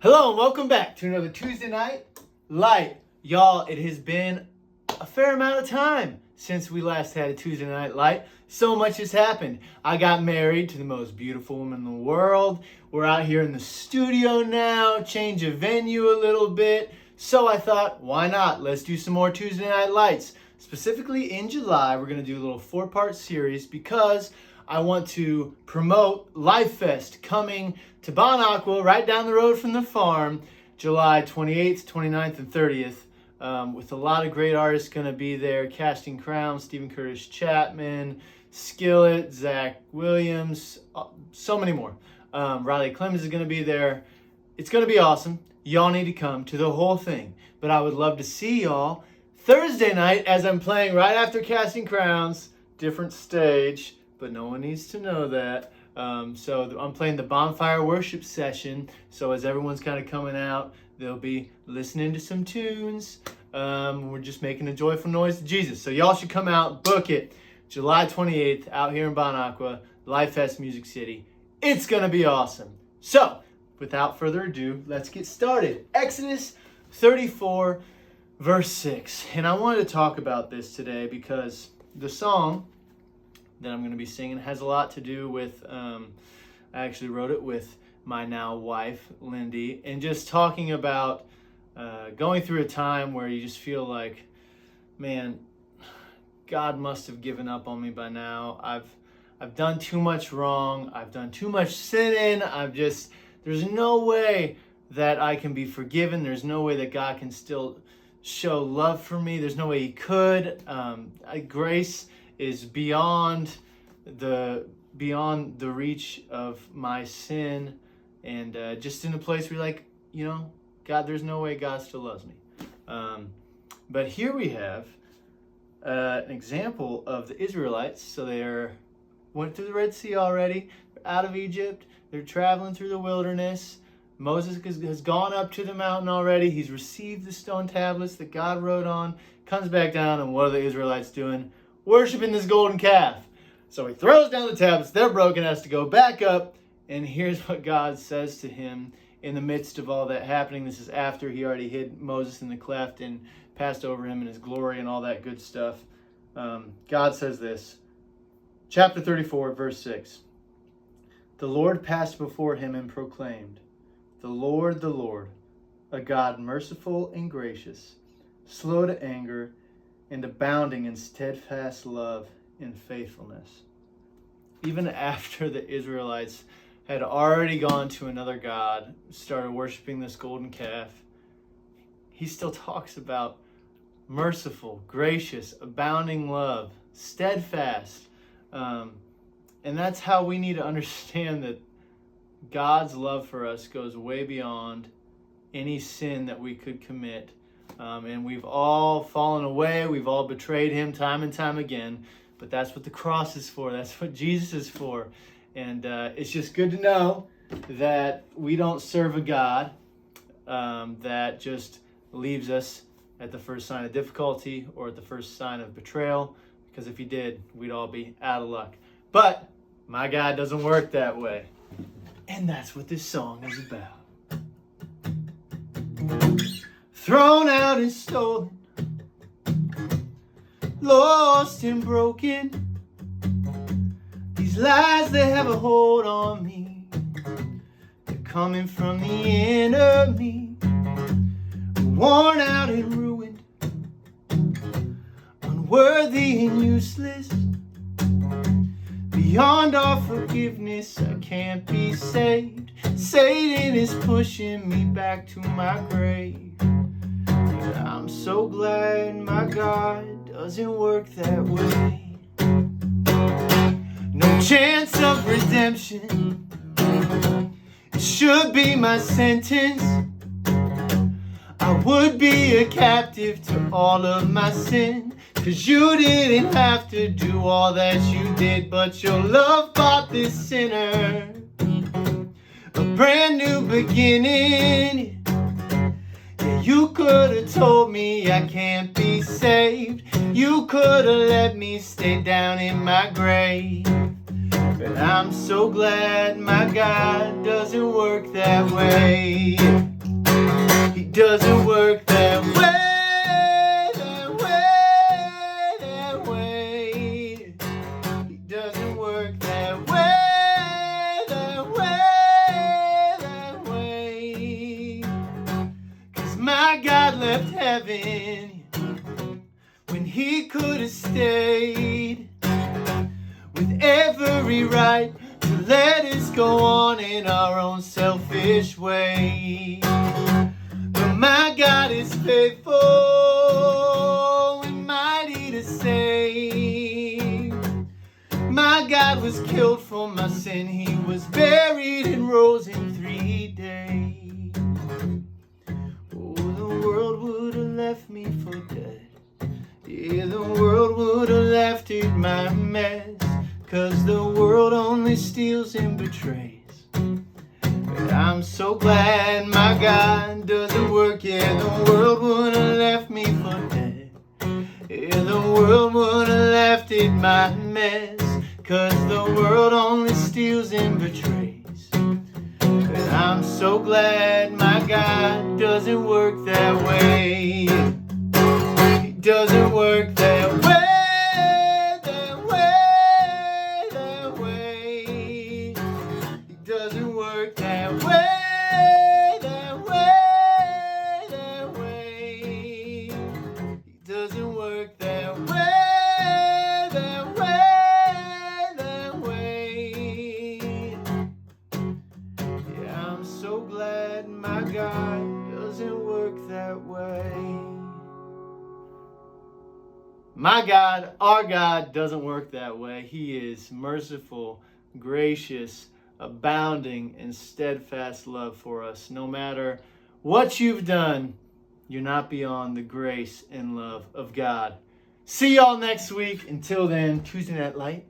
Hello and welcome back to another Tuesday Night Light. Y'all, it has been a fair amount of time since we last had a Tuesday Night Light. So much has happened. I got married to the most beautiful woman in the world. We're out here in the studio now, change of venue a little bit. So I thought, why not? Let's do some more Tuesday Night Lights. Specifically in July, we're going to do a little 4-part series because I want to promote Life Fest coming to Bon Aqua, right down the road from the farm, July 28th, 29th, and 30th, with a lot of great artists going to be there. Casting Crowns, Stephen Curtis Chapman, Skillet, Zach Williams, so many more. Riley Clemens is going to be there. It's going to be awesome. Y'all need to come to the whole thing. But I would love to see y'all Thursday night as I'm playing right after Casting Crowns, different stage, but no one needs to know that. So I'm playing the bonfire worship session. So as everyone's kind of coming out, they'll be listening to some tunes. We're just making a joyful noise to Jesus. So y'all should come out, book it. July 28th, out here in Bon Aqua, Life Fest Music City. It's going to be awesome. So without further ado, let's get started. Exodus 34, verse 6. And I wanted to talk about this today because the song that I'm going to be singing has a lot to do with, I actually wrote it with my now wife, Lindy, and just talking about going through a time where you just feel like, man, God must have given up on me by now. I've done too much wrong. I've done too much sinning. There's no way that I can be forgiven. There's no way that God can still show love for me. There's no way he could. Grace is beyond the reach of my sin, and just in a place where you're like, God, there's no way God still loves me. But here we have an example of the Israelites. So they went through the Red Sea already. They're out of Egypt. They're traveling through the wilderness. Moses has gone up to the mountain already. He's received the stone tablets that God wrote on, comes back down, and what are the Israelites doing? Worshiping this golden calf. So he throws down the tablets, they're broken, has to go back up, and here's what God says to him in the midst of all that happening. This is after he already hid Moses in the cleft and passed over him in his glory and all that good stuff. God says this, chapter 34, verse 6. The Lord passed before him and proclaimed, the Lord, a God merciful and gracious, slow to anger, and abounding in steadfast love and faithfulness. Even after the Israelites had already gone to another god, started worshiping this golden calf, he still talks about merciful, gracious, abounding love, steadfast. And that's how we need to understand that God's love for us goes way beyond any sin that we could commit. And we've all fallen away. We've all betrayed him time and time again. But that's what the cross is for. That's what Jesus is for. And it's just good to know that we don't serve a God that just leaves us at the first sign of difficulty or at the first sign of betrayal. Because if he did, we'd all be out of luck. But my God doesn't work that way. And that's what this song is about. Thrown out and stolen, lost and broken. These lies, they have a hold on me. They're coming from the enemy. Worn out and ruined, unworthy and useless. Beyond all forgiveness, I can't be saved. Satan is pushing me back to my grave. I'm so glad my God doesn't work that way. No chance of redemption. It should be my sentence. I would be a captive to all of my sin. 'Cause you didn't have to do all that you did, but your love bought this sinner a brand new beginning. You could have told me I can't be saved. You could have let me stay down in my grave. But I'm so glad my God doesn't work that way. doesn't work that way, that way, that way. He doesn't work that way, that way, that way. 'Cause my God left heaven when he could have stayed, with every right to let us go on in our own selfish way. But my God is faithful and mighty to save. My God was killed for my sin. He was buried and rose in 3 days. Oh, the world would have left me for dead. Yeah, the world would have left it my mess. 'Cause the world only steals and betrays. But I'm so glad my God doesn't work. Yeah, the world would have left me for dead. Yeah, the world would have left it my mess. 'Cause the world only steals and betrays. But I'm so glad my God doesn't work that way. He doesn't work that way. Doesn't work that way, that way, that way. It doesn't work that way, that way, that way. Yeah, I'm so glad my God doesn't work that way. My God, our God, doesn't work that way. He is merciful, gracious, abounding in steadfast love for us. No matter what you've done, you're not beyond the grace and love of God. See y'all next week. Until then, Tuesday Night Light.